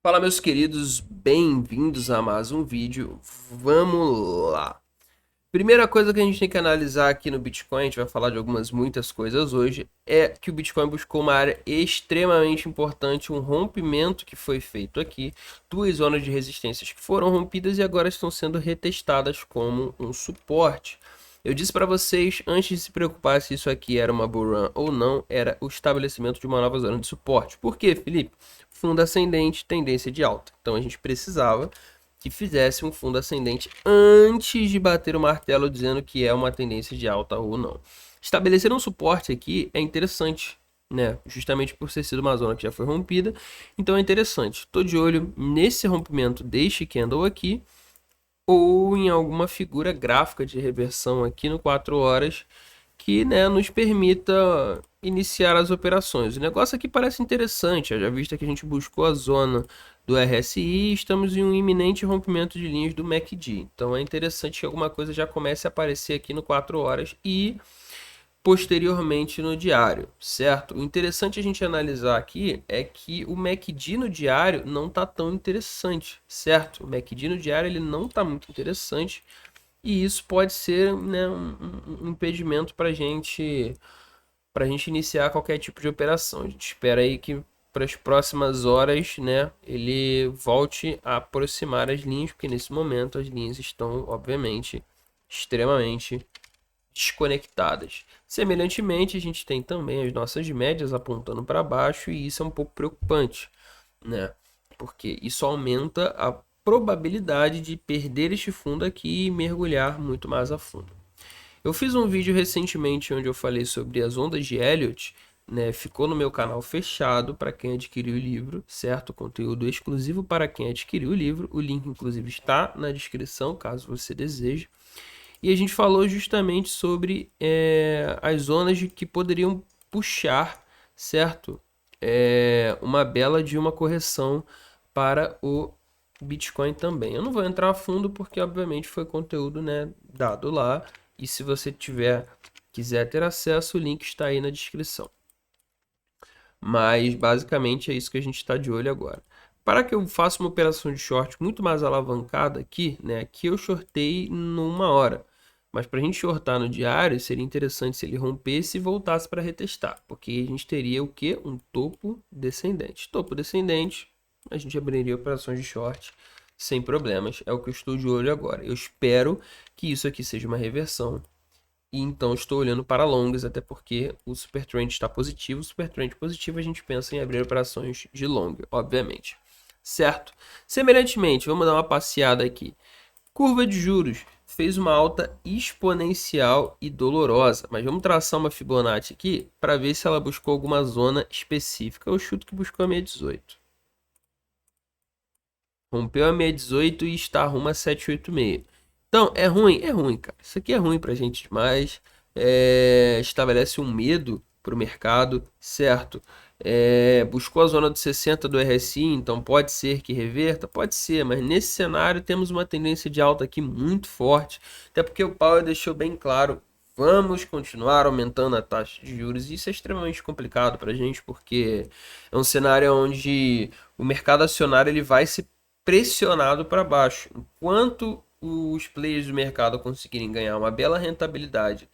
Fala, meus queridos, bem-vindos a mais um vídeo. Vamos lá. Primeira coisa que a gente tem que analisar aqui no Bitcoin, a gente vai falar de muitas coisas hoje, é que o Bitcoin buscou uma área extremamente importante, um rompimento que foi feito aqui, duas zonas de resistências que foram rompidas e agora estão sendo retestadas como um suporte. Eu disse para vocês, antes de se preocupar se isso aqui era uma bull run ou não, era o estabelecimento de uma nova zona de suporte. Por quê, Felipe? Fundo ascendente, tendência de alta. Então a gente precisava que fizesse um fundo ascendente antes de bater o martelo dizendo que é uma tendência de alta ou não. Estabelecer um suporte aqui é interessante, né? Justamente por ter sido uma zona que já foi rompida. Então é interessante. Estou de olho nesse rompimento deste candle aqui ou em alguma figura gráfica de reversão aqui no 4 horas que, né, nos permita iniciar as operações. O negócio aqui parece interessante, já visto que a gente buscou a zona do RSI e estamos em um iminente rompimento de linhas do MACD. Então é interessante que alguma coisa já comece a aparecer aqui no 4 horas e posteriormente no diário, certo? O interessante a gente analisar aqui é que o MACD no diário não está tão interessante, certo? O MACD no diário ele não está muito interessante e isso pode ser, né, um impedimento para a gente iniciar qualquer tipo de operação. A gente espera aí que para as próximas horas, né, ele volte a aproximar as linhas, porque nesse momento as linhas estão, obviamente, extremamente desconectadas. Semelhantemente, a gente tem também as nossas médias apontando para baixo e isso é um pouco preocupante, né? Porque isso aumenta a probabilidade de perder este fundo aqui e mergulhar muito mais a fundo. Eu fiz um vídeo recentemente onde eu falei sobre as ondas de Elliott, né? Ficou no meu canal fechado para quem adquiriu o livro, certo? Conteúdo exclusivo para quem adquiriu o livro. O link, inclusive, está na descrição, caso você deseje. E a gente falou justamente sobre as zonas que poderiam puxar, certo? Uma bela de uma correção para o Bitcoin também. Eu não vou entrar a fundo porque, obviamente, foi conteúdo, né, dado lá. E se você quiser ter acesso, o link está aí na descrição. Mas basicamente é isso que a gente está de olho agora. Para que eu faça uma operação de short muito mais alavancada aqui, né? Aqui eu shortei numa hora. Mas para a gente shortar no diário, seria interessante se ele rompesse e voltasse para retestar. Porque a gente teria o que? Um topo descendente. Topo descendente, a gente abriria operações de short sem problemas. É o que eu estou de olho agora. Eu espero que isso aqui seja uma reversão e então estou olhando para longas, até porque o super trend está positivo. O super trend positivo a gente pensa em abrir operações de long, obviamente. Certo? Semelhantemente, vamos dar uma passeada aqui. Curva de juros fez uma alta exponencial e dolorosa, mas vamos traçar uma Fibonacci aqui para ver se ela buscou alguma zona específica. Eu chuto que buscou a 618. Rompeu a 618 e está rumo a 786. Então, é ruim, cara. Isso aqui é ruim pra gente demais. Estabelece um medo pro mercado, certo? Buscou a zona de 60 do RSI, então pode ser que reverta, pode ser, mas nesse cenário temos uma tendência de alta aqui muito forte, até porque o Powell deixou bem claro, vamos continuar aumentando a taxa de juros, e isso é extremamente complicado para a gente, porque é um cenário onde o mercado acionário ele vai se pressionado para baixo. Enquanto os players do mercado conseguirem ganhar uma bela rentabilidade,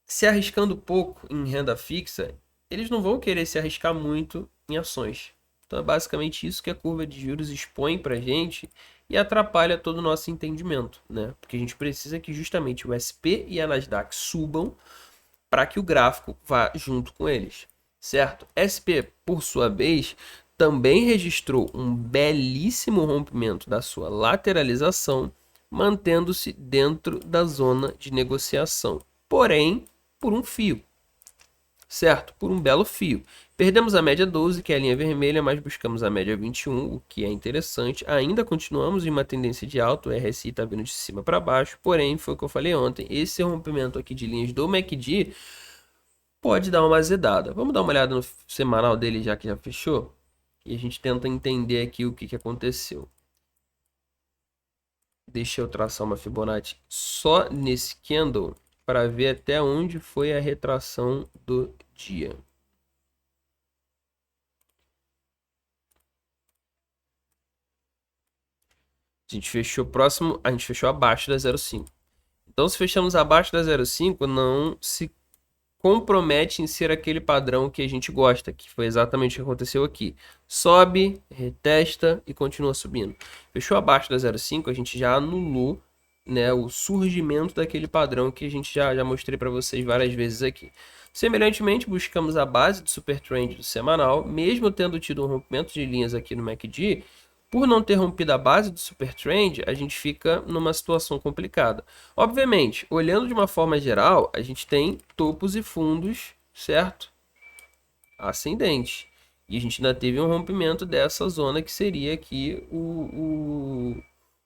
se arriscando pouco em renda fixa, eles não vão querer se arriscar muito em ações. Então é basicamente isso que a curva de juros expõe para a gente e atrapalha todo o nosso entendimento, né? Porque a gente precisa que justamente o SP e a Nasdaq subam para que o gráfico vá junto com eles, certo? SP, por sua vez, também registrou um belíssimo rompimento da sua lateralização, mantendo-se dentro da zona de negociação, porém por um fio, certo? Por um belo fio. Perdemos a média 12, que é a linha vermelha, mas buscamos a média 21, o que é interessante. Ainda continuamos em uma tendência de alta, o RSI está vindo de cima para baixo, porém, foi o que eu falei ontem, esse rompimento aqui de linhas do MACD pode dar uma azedada. Vamos dar uma olhada no semanal dele já que já fechou? E a gente tenta entender aqui o que aconteceu. Deixa eu traçar uma Fibonacci só nesse candle para ver até onde foi a retração do dia. A gente fechou próximo, a gente fechou abaixo da 0,5. Então, se fechamos abaixo da 0,5, não se compromete em ser aquele padrão que a gente gosta, que foi exatamente o que aconteceu aqui. Sobe, retesta e continua subindo. Fechou abaixo da 0,5, a gente já anulou, né, o surgimento daquele padrão que a gente já mostrei para vocês várias vezes aqui. Semelhantemente, buscamos a base do super trend do semanal, mesmo tendo tido um rompimento de linhas aqui no MACD. Por não ter rompido a base do super trend, a gente fica numa situação complicada. Obviamente, olhando de uma forma geral, a gente tem topos e fundos, certo? Ascendentes. E a gente ainda teve um rompimento dessa zona que seria aqui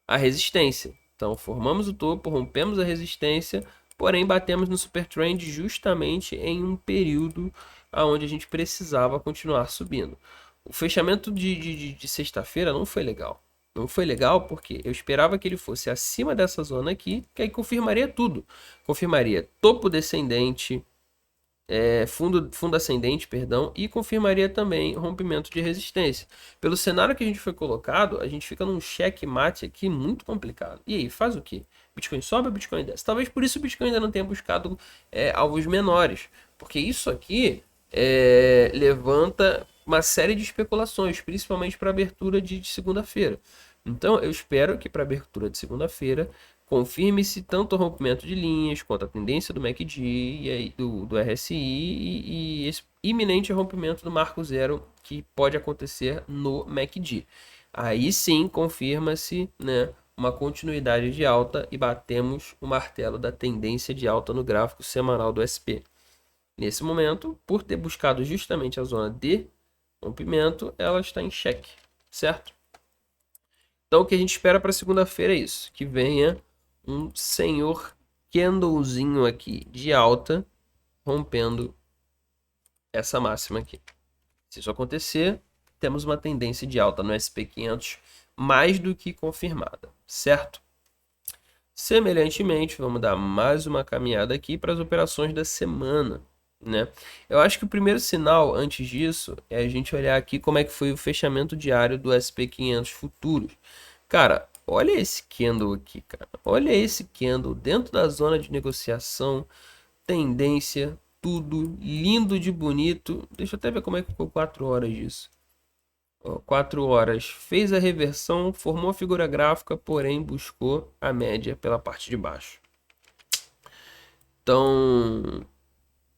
a resistência. Então, formamos o topo, rompemos a resistência, porém batemos no super trend justamente em um período onde a gente precisava continuar subindo. O fechamento de sexta-feira não foi legal. Não foi legal porque eu esperava que ele fosse acima dessa zona aqui, que aí confirmaria tudo. Confirmaria topo descendente, fundo ascendente, perdão, e confirmaria também rompimento de resistência. Pelo cenário que a gente foi colocado, a gente fica num checkmate aqui muito complicado. E aí, faz o quê? Bitcoin sobe ou Bitcoin desce? Talvez por isso o Bitcoin ainda não tenha buscado alvos menores, porque isso aqui levanta uma série de especulações, principalmente para a abertura de segunda-feira. Então, eu espero que para a abertura de segunda-feira confirme-se tanto o rompimento de linhas quanto a tendência do MACD e aí do RSI e esse iminente rompimento do marco zero que pode acontecer no MACD. Aí sim confirma-se, né, uma continuidade de alta e batemos o martelo da tendência de alta no gráfico semanal do SP. Nesse momento, por ter buscado justamente a zona de rompimento, ela está em xeque, certo? Então o que a gente espera para segunda-feira é isso, que venha um senhor candlezinho aqui de alta, rompendo essa máxima aqui. Se isso acontecer, temos uma tendência de alta no SP500 mais do que confirmada, certo? Semelhantemente, vamos dar mais uma caminhada aqui para as operações da semana, né? Eu acho que o primeiro sinal antes disso é a gente olhar aqui como é que foi o fechamento diário do SP500 futuros. Cara, olha esse candle aqui, cara. Olha esse candle dentro da zona de negociação, tendência, tudo lindo de bonito. Deixa eu até ver como é que ficou 4 horas disso. 4 horas. Fez a reversão, formou a figura gráfica, porém buscou a média pela parte de baixo. Então,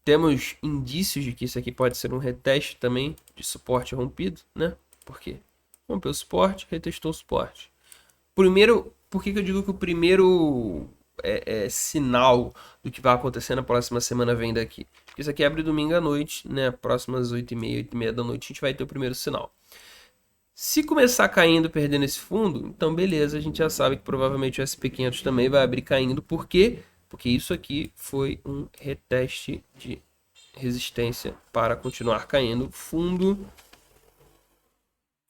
temos indícios de que isso aqui pode ser um reteste também de suporte rompido, né? Por quê? Rompeu o suporte, retestou o suporte. Primeiro, por que eu digo que o primeiro sinal do que vai acontecer na próxima semana vem daqui? Porque isso aqui abre domingo à noite, né? Próximas 8h30, 8h30 da noite, a gente vai ter o primeiro sinal. Se começar caindo, perdendo esse fundo, então beleza, a gente já sabe que provavelmente o SP500 também vai abrir caindo. Por quê? Porque isso aqui foi um reteste de resistência para continuar caindo. Fundo,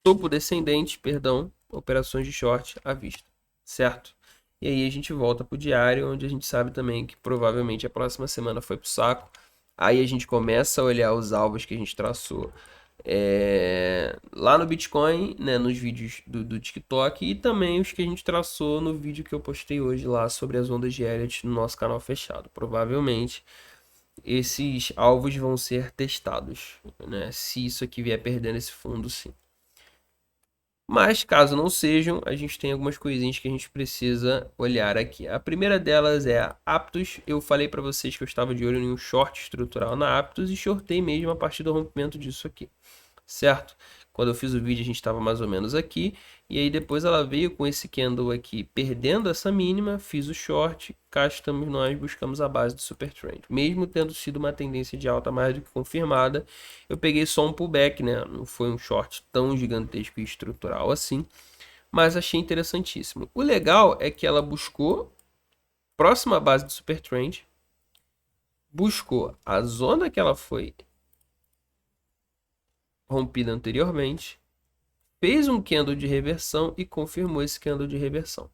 topo descendente, perdão, operações de short à vista, certo? E aí a gente volta para o diário, onde a gente sabe também que provavelmente a próxima semana foi para o saco. Aí a gente começa a olhar os alvos que a gente traçou lá no Bitcoin, né, nos vídeos do TikTok e também os que a gente traçou no vídeo que eu postei hoje lá sobre as ondas de Elliott no nosso canal fechado. Provavelmente esses alvos vão ser testados, né, se isso aqui vier perdendo esse fundo, sim. Mas caso não sejam, a gente tem algumas coisinhas que a gente precisa olhar aqui. A primeira delas é a Aptos. Eu falei para vocês que eu estava de olho em um short estrutural na Aptos e shortei mesmo a partir do rompimento disso aqui, certo? Quando eu fiz o vídeo a gente estava mais ou menos aqui, e aí depois ela veio com esse candle aqui perdendo essa mínima, fiz o short, cá estamos nós, buscamos a base do super trend. Mesmo tendo sido uma tendência de alta mais do que confirmada, eu peguei só um pullback, né? Não foi um short tão gigantesco e estrutural assim, mas achei interessantíssimo. O legal é que ela buscou próxima à base do super trend, buscou a zona que ela foi rompida anteriormente, fez um candle de reversão e confirmou esse candle de reversão.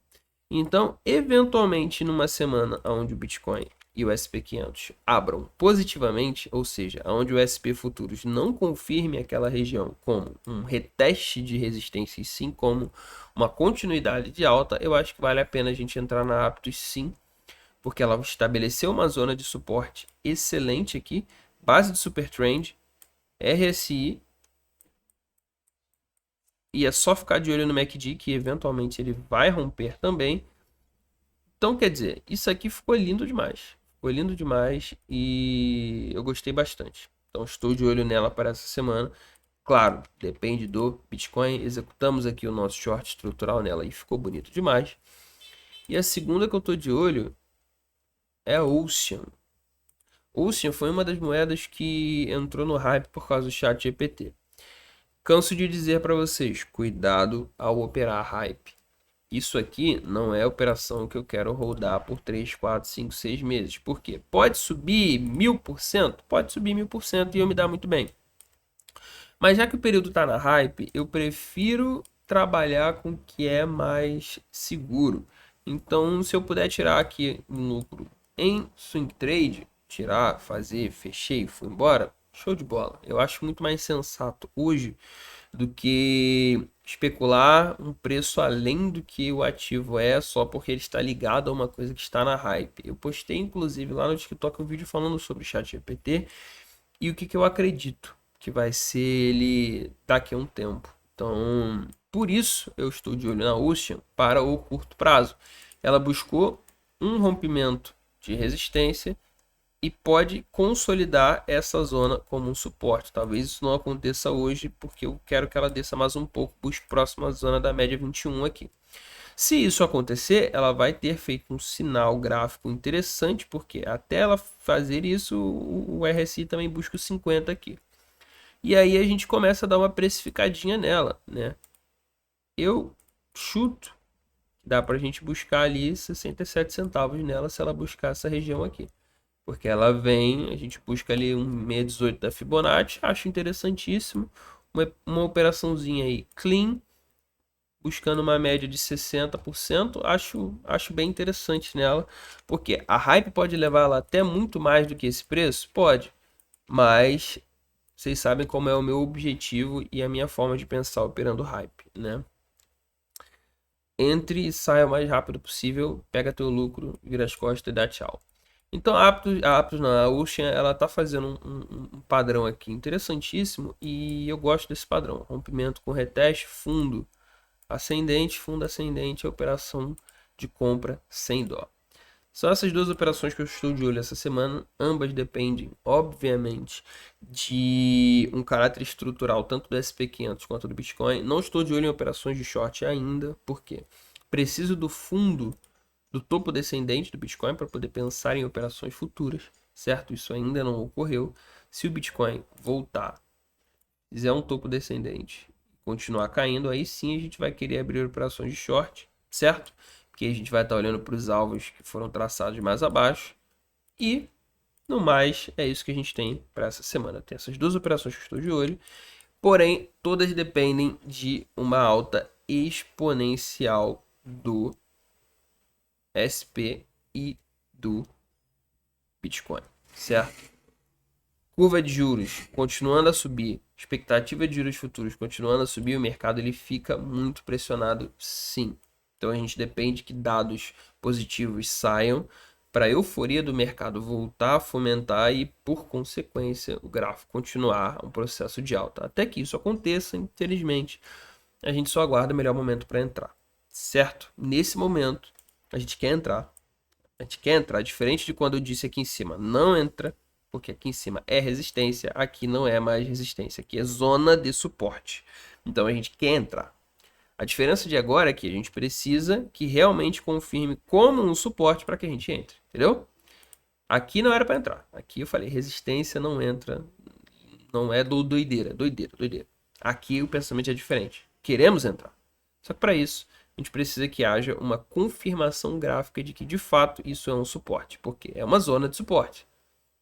Então, eventualmente, numa semana onde o Bitcoin e o SP500 abram positivamente, ou seja, onde o SP Futuros não confirme aquela região como um reteste de resistência e sim como uma continuidade de alta, eu acho que vale a pena a gente entrar na Aptos sim, porque ela estabeleceu uma zona de suporte excelente aqui, base de super trend, RSI, e é só ficar de olho no MACD que eventualmente ele vai romper também. Então, quer dizer, isso aqui ficou lindo demais. Ficou lindo demais e eu gostei bastante. Então, estou de olho nela para essa semana. Claro, depende do Bitcoin. Executamos aqui o nosso short estrutural nela e ficou bonito demais. E a segunda que eu estou de olho é a Ocean. Ocean foi uma das moedas que entrou no hype por causa do chat GPT. Canso de dizer para vocês, cuidado ao operar hype. Isso aqui não é operação que eu quero rodar por 3, 4, 5, 6 meses. Por quê? Pode subir 1000%? Pode subir 1000% e eu me dar muito bem. Mas já que o período está na hype, eu prefiro trabalhar com o que é mais seguro. Então, se eu puder tirar aqui um lucro em swing trade, tirar, fazer, fechei, fui embora, show de bola. Eu acho muito mais sensato hoje do que especular um preço além do que o ativo é só porque ele está ligado a uma coisa que está na hype. Eu postei inclusive lá no TikTok um vídeo falando sobre o ChatGPT e o que eu acredito que vai ser ele daqui a um tempo. Então, por isso eu estou de olho na Ocean para o curto prazo. Ela buscou um rompimento de resistência e pode consolidar essa zona como um suporte. Talvez isso não aconteça hoje, porque eu quero que ela desça mais um pouco, busque próxima à zona da média 21 aqui. Se isso acontecer, ela vai ter feito um sinal gráfico interessante, porque até ela fazer isso, o RSI também busca os 50 aqui. E aí a gente começa a dar uma precificadinha nela, né? Eu chuto, dá para a gente buscar ali 67 centavos nela se ela buscar essa região aqui. Porque ela vem, a gente busca ali um 618 da Fibonacci, acho interessantíssimo. Uma operaçãozinha aí clean, buscando uma média de 60%, acho bem interessante nela. Porque a hype pode levar ela até muito mais do que esse preço? Pode. Mas vocês sabem como é o meu objetivo e a minha forma de pensar operando hype, né? Entre e saia o mais rápido possível, pega teu lucro, vira as costas e dá tchau. Então a Ocean, ela tá fazendo um padrão aqui interessantíssimo e eu gosto desse padrão. Rompimento com reteste, fundo ascendente, operação de compra sem dó. São essas duas operações que eu estou de olho essa semana. Ambas dependem, obviamente, de um caráter estrutural, tanto do SP500 quanto do Bitcoin. Não estou de olho em operações de short ainda, porque preciso do fundo do topo descendente do Bitcoin para poder pensar em operações futuras, certo? Isso ainda não ocorreu. Se o Bitcoin voltar, fizer um topo descendente, continuar caindo, aí sim a gente vai querer abrir operações de short, certo? Porque a gente vai estar olhando para os alvos que foram traçados mais abaixo. E, no mais, é isso que a gente tem para essa semana. Tem essas duas operações que eu estou de olho. Porém, todas dependem de uma alta exponencial do SP e do Bitcoin, certo? Curva de juros continuando a subir, expectativa de juros futuros continuando a subir, o mercado ele fica muito pressionado, sim. Então a gente depende que dados positivos saiam para a euforia do mercado voltar a fomentar e, por consequência, o gráfico continuar um processo de alta. Até que isso aconteça, infelizmente, a gente só aguarda o melhor momento para entrar, certo? Nesse momento, a gente quer entrar. A gente quer entrar, diferente de quando eu disse aqui em cima, não entra, porque aqui em cima é resistência, aqui não é mais resistência, aqui é zona de suporte. Então a gente quer entrar. A diferença de agora é que a gente precisa que realmente confirme como um suporte para que a gente entre, entendeu? Aqui não era para entrar. Aqui eu falei, resistência não entra, não é doideira. Aqui o pensamento é diferente. Queremos entrar. Só que para isso, a gente precisa que haja uma confirmação gráfica de que de fato isso é um suporte, porque é uma zona de suporte.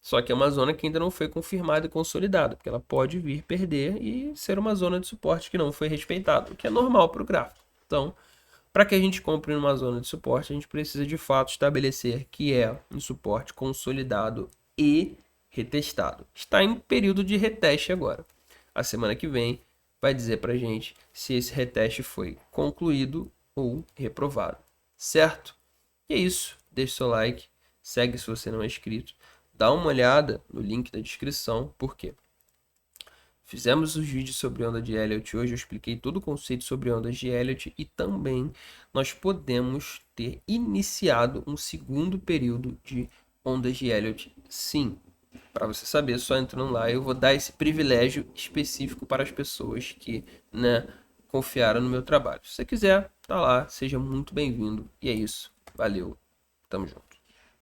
Só que é uma zona que ainda não foi confirmada e consolidada, porque ela pode vir perder e ser uma zona de suporte que não foi respeitada, o que é normal para o gráfico. Então, Para que a gente compre numa zona de suporte, a gente precisa de fato estabelecer que é um suporte consolidado e retestado. Está em período de reteste agora. A semana que vem vai dizer para a gente se esse reteste foi concluído ou reprovado, certo? E é isso. Deixe seu like, segue se você não é inscrito, dá uma olhada no link da descrição, porque fizemos os vídeos sobre onda de Elliott hoje, eu expliquei todo o conceito sobre ondas de Elliott e também nós podemos ter iniciado um segundo período de ondas de Elliott, sim. Para você saber, só entrando lá, eu vou dar esse privilégio específico para as pessoas que, né, confiaram no meu trabalho. Se você quiser, tá lá, seja muito bem-vindo. E é isso. Valeu. Tamo junto.